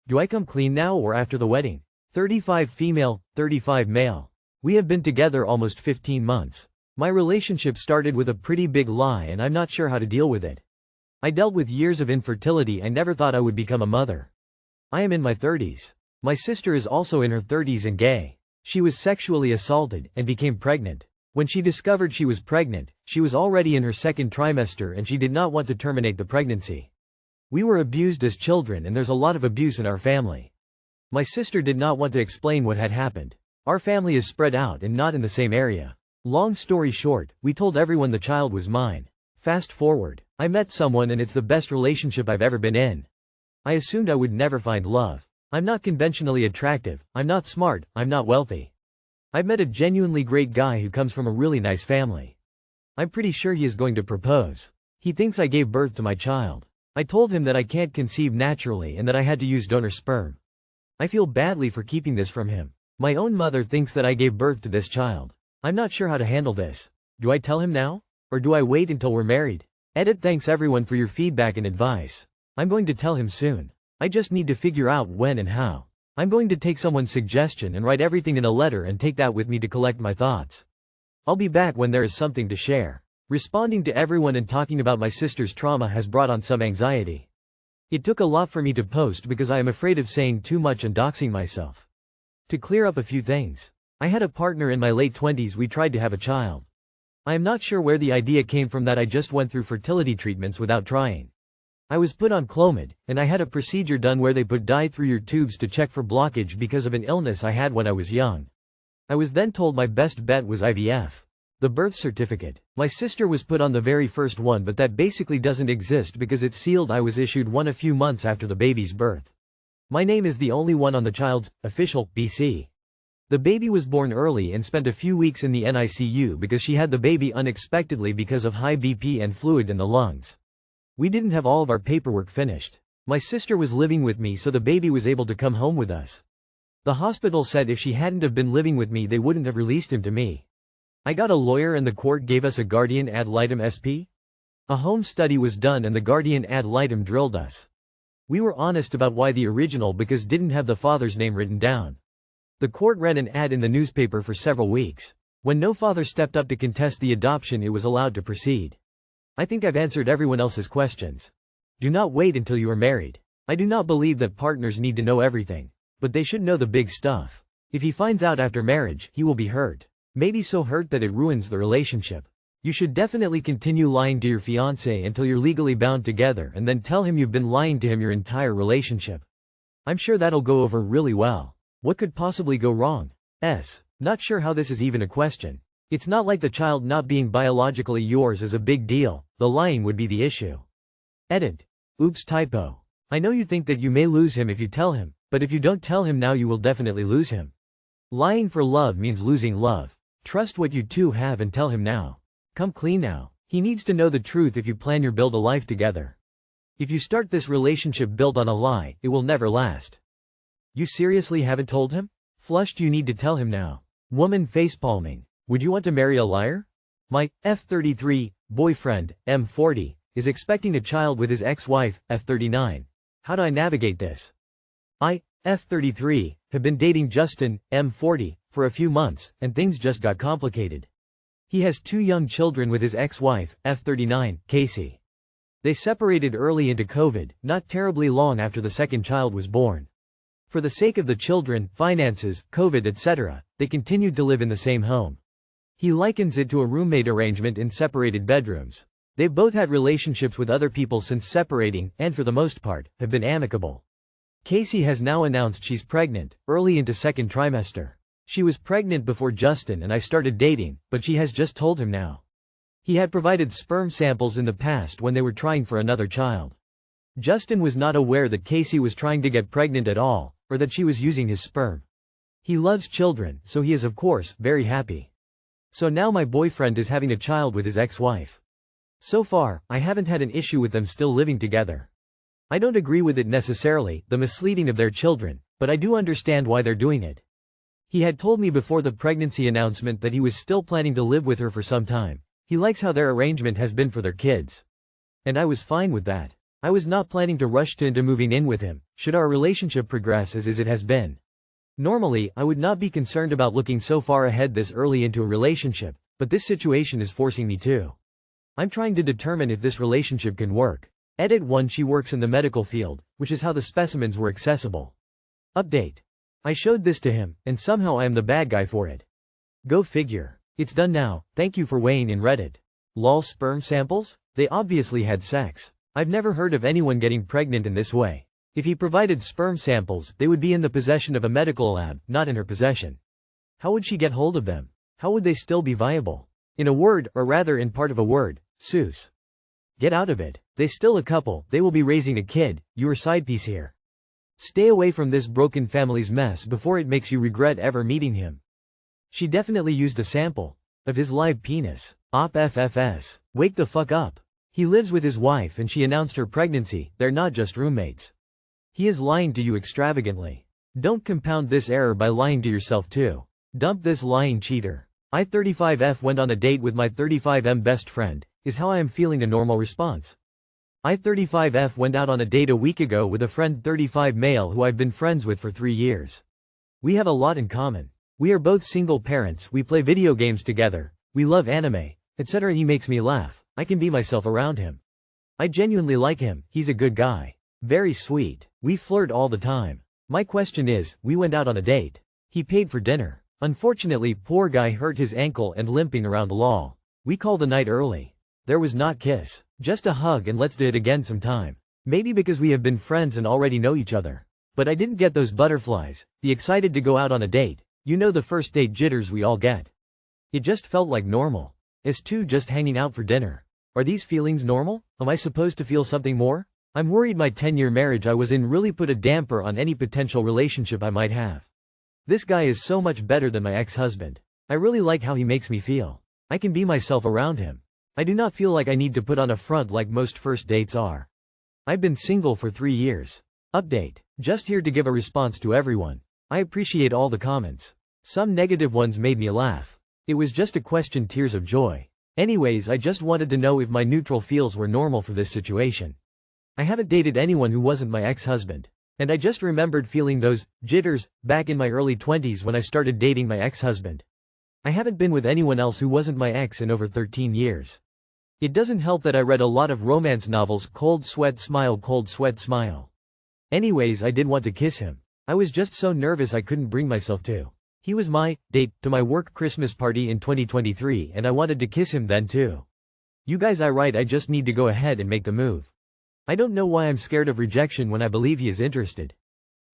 Do I come clean now or after the wedding? 35 female, 35 male. We have been together almost 15 months. My relationship started with a pretty big lie and I'm not sure how to deal with it. I dealt with years of infertility. I never thought I would become a mother. I am in my 30s. My sister is also in her 30s and gay. She was sexually assaulted and became pregnant. When she discovered she was pregnant, she was already in her second trimester and she did not want to terminate the pregnancy. We were abused as children and there's a lot of abuse in our family. My sister did not want to explain what had happened. Our family is spread out and not in the same area. Long story short, we told everyone the child was mine. Fast forward, I met someone and it's the best relationship I've ever been in. I assumed I would never find love. I'm not conventionally attractive, I'm not smart, I'm not wealthy. I've met a genuinely great guy who comes from a really nice family. I'm pretty sure he is going to propose. He thinks I gave birth to my child. I told him that I can't conceive naturally and that I had to use donor sperm. I feel badly for keeping this from him. My own mother thinks that I gave birth to this child. I'm not sure how to handle this. Do I tell him now? Or do I wait until we're married? Thanks everyone for your feedback and advice. I'm going to tell him soon. I just need to figure out when and how. I'm going to take someone's suggestion and write everything in a letter and take that with me to collect my thoughts. I'll be back when there is something to share. Responding to everyone and talking about my sister's trauma has brought on some anxiety. It took a lot for me to post because I am afraid of saying too much and doxing myself. To clear up a few things. I had a partner in my late 20s. We tried to have a child. I am not sure where the idea came from that I just went through fertility treatments without trying. I was put on Clomid, and I had a procedure done where they put dye through your tubes to check for blockage because of an illness I had when I was young. I was then told my best bet was IVF. The birth certificate. My sister was put on the very first one, but that basically doesn't exist because it's sealed. I was issued one a few months after the baby's birth. My name is the only one on the child's official BC. The baby was born early and spent a few weeks in the NICU because she had the baby unexpectedly because of high BP and fluid in the lungs. We didn't have all of our paperwork finished. My sister was living with me, so the baby was able to come home with us. The hospital said if she hadn't have been living with me they wouldn't have released him to me. I got a lawyer and the court gave us a guardian ad litem SP. A home study was done and the guardian ad litem drilled us. We were honest about why the original because didn't have the father's name written down. The court ran an ad in the newspaper for several weeks. When no father stepped up to contest the adoption, it was allowed to proceed. I think I've answered everyone else's questions. Do not wait until you are married. I do not believe that partners need to know everything. But they should know the big stuff. If he finds out after marriage, he will be hurt. Maybe so hurt that it ruins the relationship. You should definitely continue lying to your fiancé until you're legally bound together and then tell him you've been lying to him your entire relationship. I'm sure that'll go over really well. What could possibly go wrong? Not sure how this is even a question. It's not like the child not being biologically yours is a big deal. The lying would be the issue. Oops, typo. I know you think that you may lose him if you tell him, but if you don't tell him now you will definitely lose him. Lying for love means losing love. Trust what you two have and tell him now. Come clean now. He needs to know the truth if you plan your build a life together. If you start this relationship built on a lie, it will never last. You seriously haven't told him? Flushed, you need to tell him now. Woman facepalming. Would you want to marry a liar? My F33 boyfriend, M40, is expecting a child with his ex-wife, F39. How do I navigate this? I, F33, have been dating Justin, M40, for a few months, and things just got complicated. He has 2 young children with his ex-wife, F39, Casey. They separated early into COVID, not terribly long after the second child was born. For the sake of the children, finances, COVID, etc., they continued to live in the same home. He likens it to a roommate arrangement in separated bedrooms. They've both had relationships with other people since separating, and for the most part, have been amicable. Casey has now announced she's pregnant, early into second trimester. She was pregnant before Justin and I started dating, but she has just told him now. He had provided sperm samples in the past when they were trying for another child. Justin was not aware that Casey was trying to get pregnant at all, or that she was using his sperm. He loves children, so he is of course, very happy. So now my boyfriend is having a child with his ex-wife. So far, I haven't had an issue with them still living together. I don't agree with it necessarily, the misleading of their children, but I do understand why they're doing it. He had told me before the pregnancy announcement that he was still planning to live with her for some time. He likes how their arrangement has been for their kids. And I was fine with that. I was not planning to rush into moving in with him, should our relationship progress as it has been. Normally, I would not be concerned about looking so far ahead this early into a relationship, but this situation is forcing me to. I'm trying to determine if this relationship can work. Edit 1. She works in the medical field, which is how the specimens were accessible. Update. I showed this to him, and somehow I am the bad guy for it. Go figure. It's done now, thank you for weighing in Reddit. Lol, sperm samples? They obviously had sex. I've never heard of anyone getting pregnant in this way. If he provided sperm samples, they would be in the possession of a medical lab, not in her possession. How would she get hold of them? How would they still be viable? In a word, or rather in part of a word, Seuss. Get out of it. They still a couple, they will be raising a kid, you're side piece here. Stay away from this broken family's mess before it makes you regret ever meeting him. She definitely used a sample of his live penis. Op FFS. Wake the fuck up. He lives with his wife and she announced her pregnancy, they're not just roommates. He is lying to you extravagantly. Don't compound this error by lying to yourself too. Dump this lying cheater. I 35F went on a date with my 35M best friend, is how I am feeling a normal response. I 35F went out on a date a week ago with a friend 35 male who I've been friends with for 3 years. We have a lot in common. We are both single parents, we play video games together, we love anime, etc. He makes me laugh, I can be myself around him. I genuinely like him, he's a good guy. Very sweet. We flirt all the time. My question is, we went out on a date. He paid for dinner. Unfortunately, poor guy hurt his ankle and limping around lol. We call the night early. There was not kiss. Just a hug and let's do it again sometime. Maybe because we have been friends and already know each other. But I didn't get those butterflies, the excited to go out on a date, you know the first date jitters we all get. It just felt like normal. As two just hanging out for dinner. Are these feelings normal? Am I supposed to feel something more? I'm worried my 10-year marriage I was in really put a damper on any potential relationship I might have. This guy is so much better than my ex-husband. I really like how he makes me feel. I can be myself around him. I do not feel like I need to put on a front like most first dates are. I've been single for 3 years. Update. Just here to give a response to everyone. I appreciate all the comments. Some negative ones made me laugh. It was just a question, tears of joy. Anyways, I just wanted to know if my neutral feels were normal for this situation. I haven't dated anyone who wasn't my ex-husband. And I just remembered feeling those jitters back in my early 20s when I started dating my ex-husband. I haven't been with anyone else who wasn't my ex in over 13 years. It doesn't help that I read a lot of romance novels, cold sweat smile. Anyways, I did want to kiss him. I was just so nervous I couldn't bring myself to. He was my date to my work Christmas party in 2023 and I wanted to kiss him then too. You guys, I just need to go ahead and make the move. I don't know why I'm scared of rejection when I believe he is interested.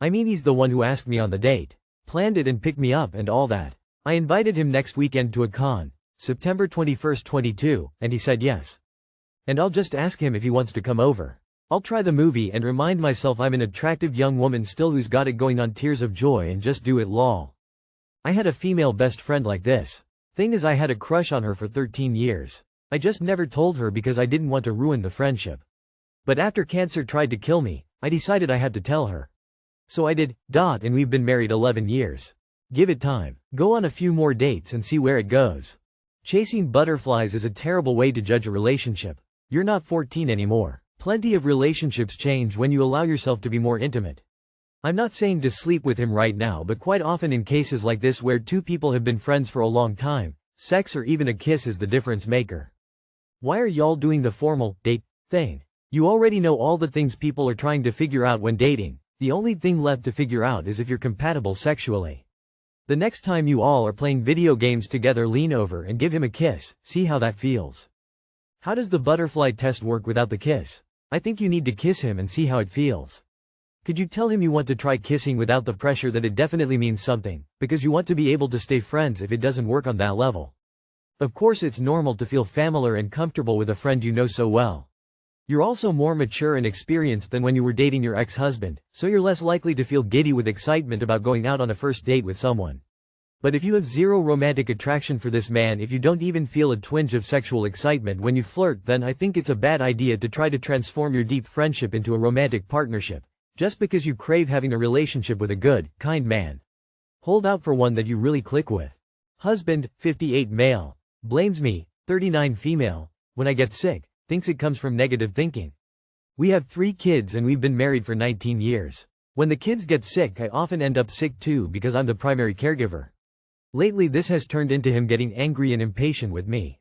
I mean, he's the one who asked me on the date, planned it and picked me up and all that. I invited him next weekend to a con, September 21st 22, and he said yes. And I'll just ask him if he wants to come over. I'll try the movie and remind myself I'm an attractive young woman still who's got it going on, tears of joy, and just do it lol. I had a female best friend like this. Thing is, I had a crush on her for 13 years. I just never told her because I didn't want to ruin the friendship. But after cancer tried to kill me, I decided I had to tell her. So I did, and we've been married 11 years. Give it time. Go on a few more dates and see where it goes. Chasing butterflies is a terrible way to judge a relationship. You're not 14 anymore. Plenty of relationships change when you allow yourself to be more intimate. I'm not saying to sleep with him right now, but quite often in cases like this where two people have been friends for a long time, sex or even a kiss is the difference maker. Why are y'all doing the formal date thing? You already know all the things people are trying to figure out when dating. The only thing left to figure out is if you're compatible sexually. The next time you all are playing video games together, lean over and give him a kiss, see how that feels. How does the butterfly test work without the kiss? I think you need to kiss him and see how it feels. Could you tell him you want to try kissing without the pressure that it definitely means something, because you want to be able to stay friends if it doesn't work on that level? Of course, it's normal to feel familiar and comfortable with a friend you know so well. You're also more mature and experienced than when you were dating your ex-husband, so you're less likely to feel giddy with excitement about going out on a first date with someone. But if you have zero romantic attraction for this man, if you don't even feel a twinge of sexual excitement when you flirt, then I think it's a bad idea to try to transform your deep friendship into a romantic partnership, just because you crave having a relationship with a good, kind man. Hold out for one that you really click with. Husband, 58 male, blames me, 39 female, when I get sick, thinks it comes from negative thinking. We have 3 kids and we've been married for 19 years. When the kids get sick, I often end up sick too because I'm the primary caregiver. Lately this has turned into him getting angry and impatient with me.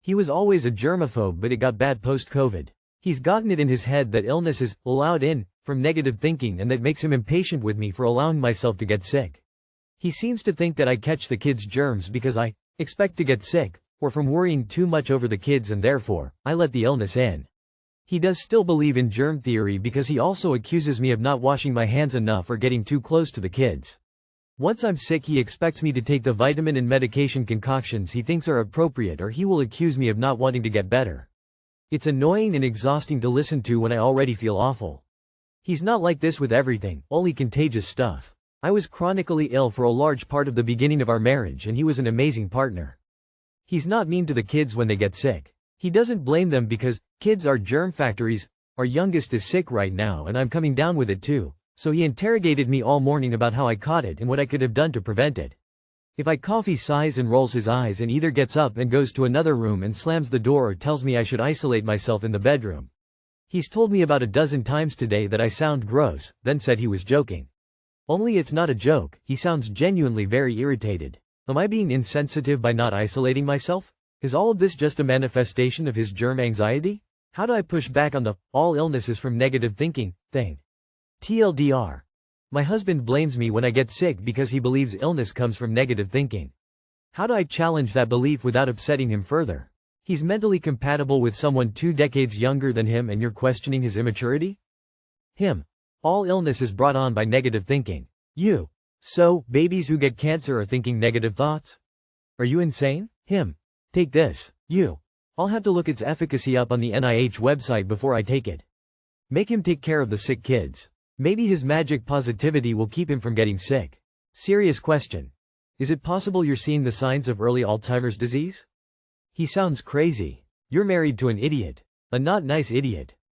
He was always a germaphobe, but it got bad post-COVID. He's gotten it in his head that illness is allowed in from negative thinking, and that makes him impatient with me for allowing myself to get sick. He seems to think that I catch the kids' germs because I expect to get sick, or from worrying too much over the kids, and therefore, I let the illness in. He does still believe in germ theory because he also accuses me of not washing my hands enough or getting too close to the kids. Once I'm sick, he expects me to take the vitamin and medication concoctions he thinks are appropriate, or he will accuse me of not wanting to get better. It's annoying and exhausting to listen to when I already feel awful. He's not like this with everything, only contagious stuff. I was chronically ill for a large part of the beginning of our marriage, and he was an amazing partner. He's not mean to the kids when they get sick. He doesn't blame them because kids are germ factories. Our youngest is sick right now and I'm coming down with it too. So he interrogated me all morning about how I caught it and what I could have done to prevent it. If I cough, he sighs and rolls his eyes and either gets up and goes to another room and slams the door, or tells me I should isolate myself in the bedroom. He's told me about a dozen times today that I sound gross, then said he was joking. Only it's not a joke, he sounds genuinely very irritated. Am I being insensitive by not isolating myself? Is all of this just a manifestation of his germ anxiety? How do I push back on the all illnesses from negative thinking thing? TLDR. My husband blames me when I get sick because he believes illness comes from negative thinking. How do I challenge that belief without upsetting him further? He's mentally compatible with someone 2 decades younger than him, and you're questioning his immaturity? Him. All illness is brought on by negative thinking. You. So, babies who get cancer are thinking negative thoughts? Are you insane? Him. Take this. You. I'll have to look its efficacy up on the NIH website before I take it. Make him take care of the sick kids. Maybe his magic positivity will keep him from getting sick. Serious question. Is it possible you're seeing the signs of early Alzheimer's disease? He sounds crazy. You're married to an idiot. A not nice idiot.